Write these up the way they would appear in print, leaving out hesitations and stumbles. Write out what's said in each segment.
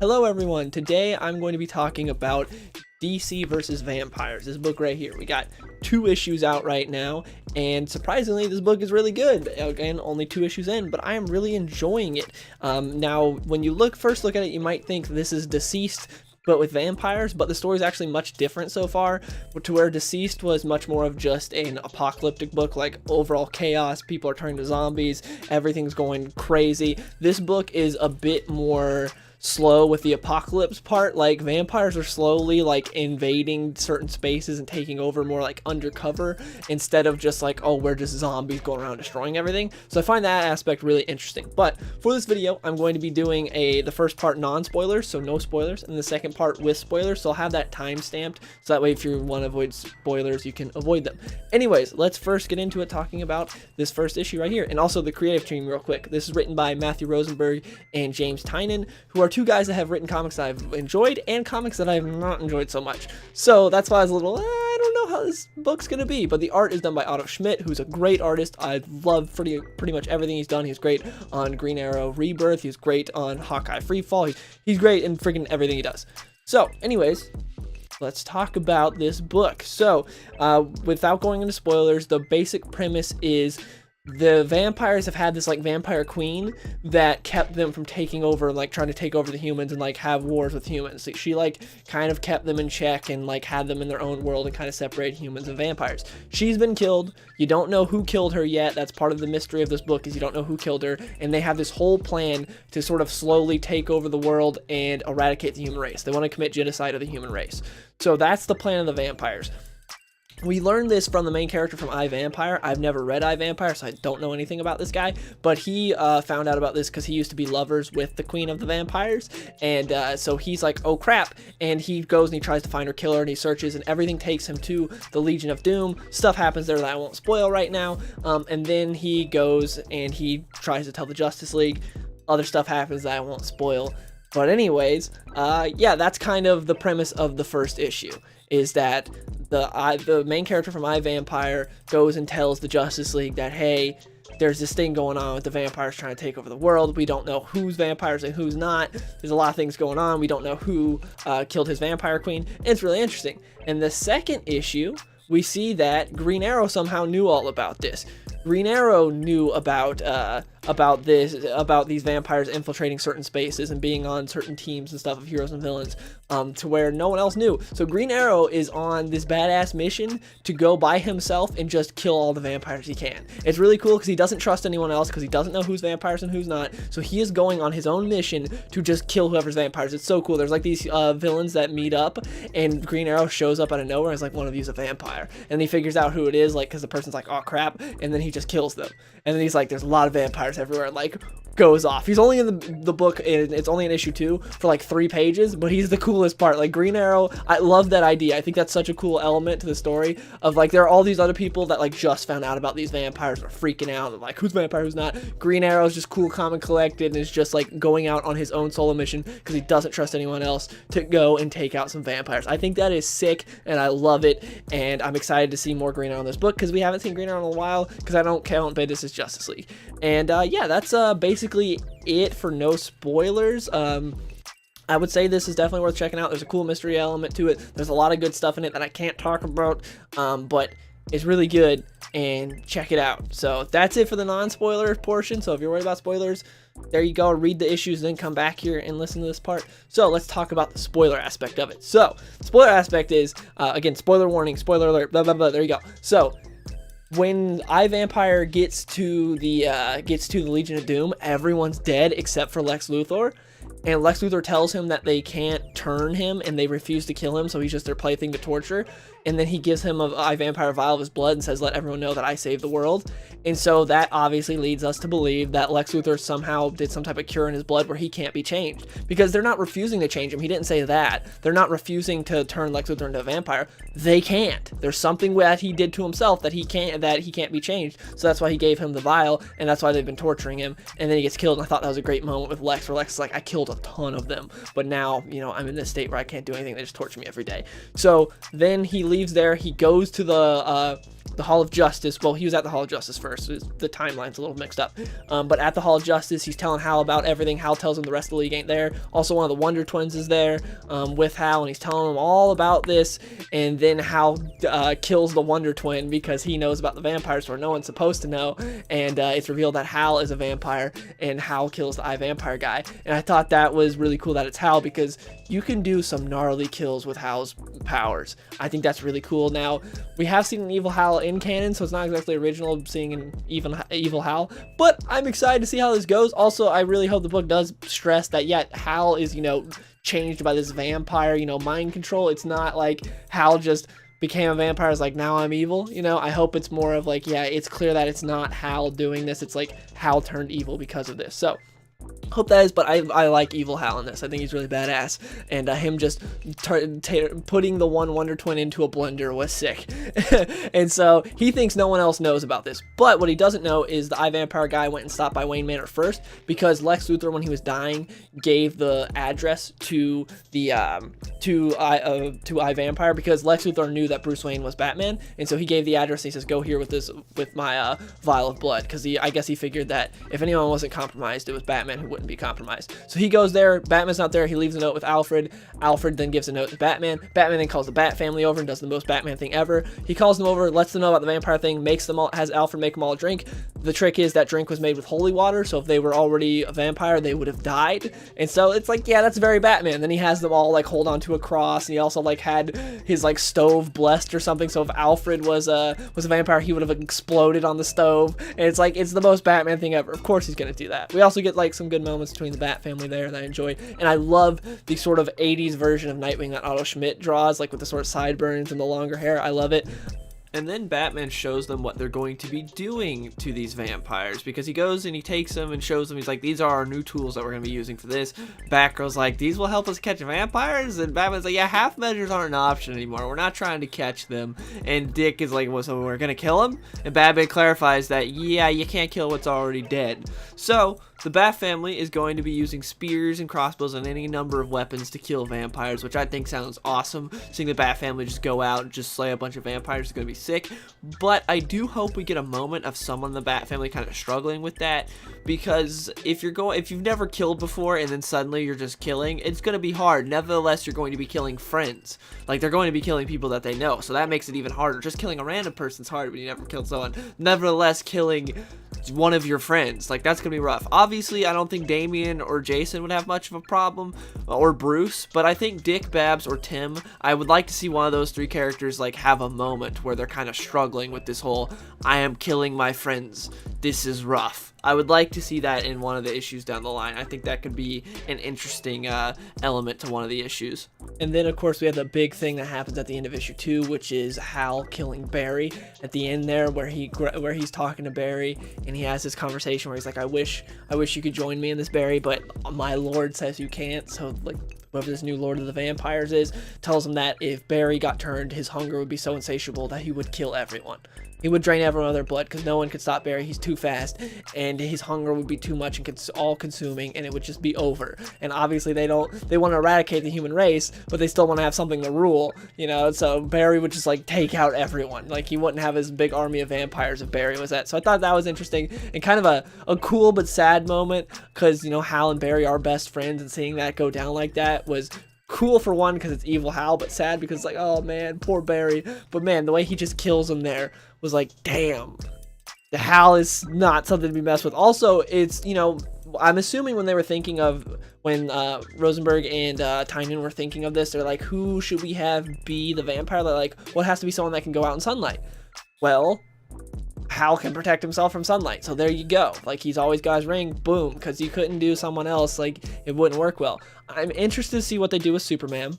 Hello everyone, today I'm going to be talking about DC versus Vampires, this book right here. We got 2 issues out right now, and surprisingly this book is really good. Again, only 2 issues in, but I am really enjoying it. Now, when you first look at it, you might think this is Deceased, but with vampires, but the story is actually much different so far, to where Deceased was much more of just an apocalyptic book, like overall chaos, people are turning to zombies, everything's going crazy. This book is a bit more slow with the apocalypse part. Like, vampires are slowly like invading certain spaces and taking over more like undercover, instead of just like, oh, we're just zombies going around destroying everything. So I find that aspect really interesting. But for this video, I'm going to be doing the first part non-spoilers, so no spoilers, and the second part with spoilers, so I'll have that time stamped, so that way if you want to avoid spoilers, you can avoid them. Anyways, let's first get into it, talking about this first issue right here, and also the creative team real quick. This is written by Matthew Rosenberg and James Tynion, who are 2 guys that have written comics that I've enjoyed and comics that I have not enjoyed so much. So that's why I was a little, I don't know how this book's gonna be. But the art is done by Otto Schmidt, who's a great artist. I love pretty much everything he's done. He's great on Green Arrow Rebirth. He's great on Hawkeye Freefall. He's great in freaking everything he does. So anyways, let's talk about this book. So without going into spoilers, the basic premise is the vampires have had this like vampire queen that kept them from taking over, like trying to take over the humans and like have wars with humans. She like kind of kept them in check and like had them in their own world and kind of separated humans and vampires. She's been killed. You don't know who killed her yet. That's part of the mystery of this book, is you don't know who killed her, and they have this whole plan to sort of slowly take over the world and eradicate the human race. They want to commit genocide of the human race. So that's the plan of the vampires. We learned this from the main character from I, Vampire. I've never read I, Vampire, so I don't know anything about this guy, but he found out about this because he used to be lovers with the queen of the vampires, and so he's like, oh crap, and he goes and he tries to find her, kill her, and he searches, and everything takes him to the Legion of Doom. Stuff happens there that I won't spoil right now, and then he goes and he tries to tell the Justice League. Other stuff happens that I won't spoil. But anyways, yeah, that's kind of the premise of the first issue, is that the main character from I, Vampire goes and tells the Justice League that, hey, there's this thing going on with the vampires trying to take over the world. We don't know who's vampires and who's not. There's a lot of things going on. We don't know who killed his vampire queen. And it's really interesting. And the second issue, we see that Green Arrow somehow knew all about this. Green Arrow knew about these vampires infiltrating certain spaces and being on certain teams and stuff of heroes and villains, to where no one else knew. So Green Arrow is on this badass mission to go by himself and just kill all the vampires he can. It's really cool because he doesn't trust anyone else, because he doesn't know who's vampires and who's not. So he is going on his own mission to just kill whoever's vampires. It's so cool. There's like these villains that meet up, and Green Arrow shows up out of nowhere and is like, one of you's a vampire, and he figures out who it is, like, because the person's like, oh crap, and then he just kills them. And then he's like, there's a lot of vampires everywhere, and like goes off. He's only in the book, and it's only in issue 2 for like 3 pages, but he's the coolest part. Like, Green Arrow, I love that idea. I think that's such a cool element to the story, of like, there are all these other people that like just found out about these vampires, are freaking out, and like, who's vampire, who's not. Green Arrow's just cool, calm, and collected, and is just like going out on his own solo mission because he doesn't trust anyone else to go and take out some vampires. I think that is sick, and I love it, and I'm excited to see more Green Arrow in this book, because we haven't seen Green Arrow in a while, because I don't count Bendis as Justice League. And yeah, that's basically it for no spoilers. I would say this is definitely worth checking out. There's a cool mystery element to it. There's a lot of good stuff in it that I can't talk about, but it's really good, and check it out. So that's it for the non-spoiler portion. So if you're worried about spoilers, there you go. Read the issues, then come back here and listen to this part. So let's talk about the spoiler aspect of it. So spoiler aspect is, again, spoiler warning, spoiler alert, blah, blah, blah. There you go. So when I, Vampire gets to the Legion of Doom, everyone's dead except for Lex Luthor. And Lex Luthor tells him that they can't turn him, and they refuse to kill him, so he's just their plaything to torture. And then he gives him a I, Vampire vial of his blood and says, let everyone know that I saved the world. And so that obviously leads us to believe that Lex Luthor somehow did some type of cure in his blood where he can't be changed. Because they're not refusing to change him. He didn't say that. They're not refusing to turn Lex Luthor into a vampire. They can't. There's something that he did to himself that he can't be changed. So that's why he gave him the vial, and that's why they've been torturing him. And then he gets killed, and I thought that was a great moment with Lex, where Lex is like, I killed a ton of them, but now, you know, I'm in this state where I can't do anything. They just torture me every day. So then he leaves there. He goes to the Hall of Justice. Well, he was at the Hall of Justice first. The timeline's a little mixed up. But at the Hall of Justice, he's telling Hal about everything. Hal tells him the rest of the League ain't there. Also, one of the Wonder Twins is there with Hal, and he's telling him all about this. And then Hal kills the Wonder Twin because he knows about the vampires where no one's supposed to know. And it's revealed that Hal is a vampire, and Hal kills the vampire guy. And I thought that was really cool that it's Hal, because you can do some gnarly kills with Hal's powers. I think that's really cool. Now, we have seen an evil Hal in canon, so it's not exactly original seeing an evil Hal, but I'm excited to see how this goes. Also, I really hope the book does stress that, yeah, Hal is, you know, changed by this vampire, you know, mind control. It's not like Hal just became a vampire, is like, now I'm evil, you know. I hope it's more of like, yeah, it's clear that it's not Hal doing this. It's like Hal turned evil because of this. So hope that is, but I like evil Hal in this. I think he's really badass, and him just putting the one Wonder Twin into a blender was sick. And so he thinks no one else knows about this, but what he doesn't know is the vampire guy went and stopped by Wayne Manor first, because Lex Luthor, when he was dying, gave the address to the vampire, because Lex Luthor knew that Bruce Wayne was Batman, and so he gave the address, and he says, go here with my vial of blood, because I guess he figured that if anyone wasn't compromised, it was Batman who wouldn't be compromised. So he goes there. Batman's not there. He leaves a note with Alfred. Alfred then gives a note to Batman. Batman then calls the Bat family over and does the most Batman thing ever. He calls them over, lets them know about the vampire thing, has Alfred make them all a drink. The trick is that drink was made with holy water, so if they were already a vampire, they would have died. And so it's like, yeah, that's very Batman. Then he has them all like hold onto a cross, and he also like had his like stove blessed or something, so if Alfred was a vampire, he would have exploded on the stove. And it's like, it's the most Batman thing ever. Of course he's gonna do that. We also get like some good moments between the Bat family there that I enjoyed, and I love the sort of 80s version of Nightwing that Otto Schmidt draws, like with the sort of sideburns and the longer hair. I love it. And then Batman shows them what they're going to be doing to these vampires, because he goes and he takes them and shows them, he's like, these are our new tools that we're going to be using for this. Batgirl's like, these will help us catch vampires? And Batman's like, yeah, half measures aren't an option anymore. We're not trying to catch them. And Dick is like, well, so we're going to kill them? And Batman clarifies that, yeah, you can't kill what's already dead. So the Bat family is going to be using spears and crossbows and any number of weapons to kill vampires, which I think sounds awesome. Seeing the Bat family just go out and just slay a bunch of vampires is going to be sick. But I do hope we get a moment of someone in the Bat family kind of struggling with that, because if you've never killed before and then suddenly you're just killing, it's going to be hard. Nevertheless, you're going to be killing friends. Like, they're going to be killing people that they know, so that makes it even harder. Just killing a random person's hard when you never killed someone. Nevertheless, killing one of your friends, like, that's gonna be rough. Obviously, I don't think Damian or Jason would have much of a problem, or Bruce, but I think Dick, Babs, or Tim, I would like to see one of those three characters like have a moment where they're kind of struggling with this whole, I am killing my friends, this is rough. I would like to see that in one of the issues down the line. I think that could be an interesting element to one of the issues. And then, of course, we have the big thing that happens at the end of issue 2, which is Hal killing Barry at the end there, where he's talking to Barry, and he has this conversation where he's like, I wish you could join me in this, Barry, but my lord says you can't. So, like, whoever this new Lord of the Vampires is, tells him that if Barry got turned, his hunger would be so insatiable that he would kill everyone. He would drain everyone of their blood, because no one could stop Barry. He's too fast, and his hunger would be too much and all-consuming, and it would just be over. And obviously, they want to eradicate the human race, but they still want to have something to rule, you know. So Barry would just like take out everyone. Like, he wouldn't have his big army of vampires if Barry was that. So I thought that was interesting and kind of a cool but sad moment, because, you know, Hal and Barry are best friends, and seeing that go down like that was cool for one, because it's evil Hal, but sad because it's like, oh man, poor Barry. But man, the way he just kills him there was like, damn, the Hal is not something to be messed with. Also, it's, you know, I'm assuming when Rosenberg and Tynion were thinking of this, they're like, who should we have be the vampire? They're like, well, it has to be someone that can go out in sunlight. Well, Hal can protect himself from sunlight, so there you go. Like, he's always got his ring, boom, because you couldn't do someone else, like, it wouldn't work well. I'm interested to see what they do with Superman.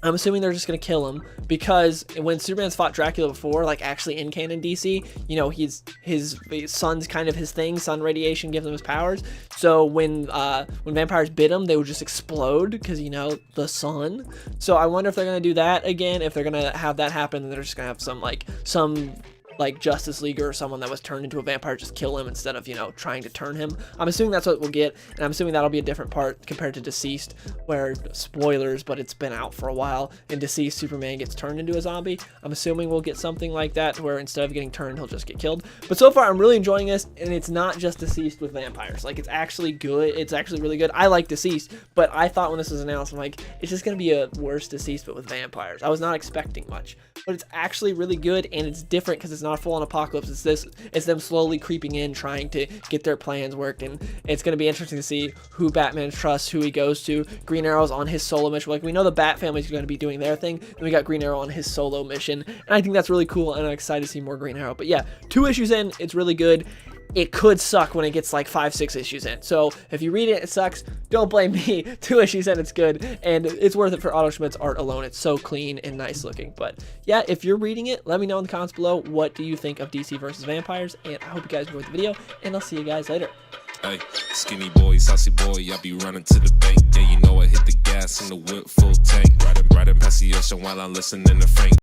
I'm assuming they're just gonna kill him, because when Superman's fought Dracula before, like actually in canon DC, you know, his sun's kind of his thing. Sun radiation gives him his powers. So when vampires bit him, they would just explode because, you know, the sun. So I wonder if they're gonna do that again. If they're gonna have that happen, then they're just gonna have some like Justice League or someone that was turned into a vampire just kill him instead of, you know, trying to turn him. I'm assuming that's what we'll get, and I'm assuming that'll be a different part compared to Deceased, where, spoilers, but it's been out for a while. In Deceased, Superman gets turned into a zombie. I'm assuming we'll get something like that, where instead of getting turned, he'll just get killed. But so far, I'm really enjoying this, and it's not just Deceased with vampires. Like, it's actually good. It's actually really good. I like Deceased, but I thought when this was announced, I'm like, it's just gonna be a worse Deceased, but with vampires. I was not expecting much, but it's actually really good, and it's different because it's not a full-on apocalypse. It's them slowly creeping in, trying to get their plans worked, and it's gonna be interesting to see who Batman trusts, who he goes to. Green Arrow's on his solo mission. Like, we know the Bat family's gonna be doing their thing, and we got Green Arrow on his solo mission, and I think that's really cool, and I'm excited to see more Green Arrow. But yeah, 2 issues in, it's really good. It could suck when it gets like 5-6 issues in. So if you read it, it sucks. Don't blame me. 2 issues in, it's good. And it's worth it for Otto Schmidt's art alone. It's so clean and nice looking. But yeah, if you're reading it, let me know in the comments below. What do you think of DC versus Vampires? And I hope you guys enjoyed the video. And I'll see you guys later. Hey, skinny boy, saucy boy, I be running to the bank. Yeah, you know I hit the gas in the whip full tank. Riding past the ocean while I'm listening to Frank.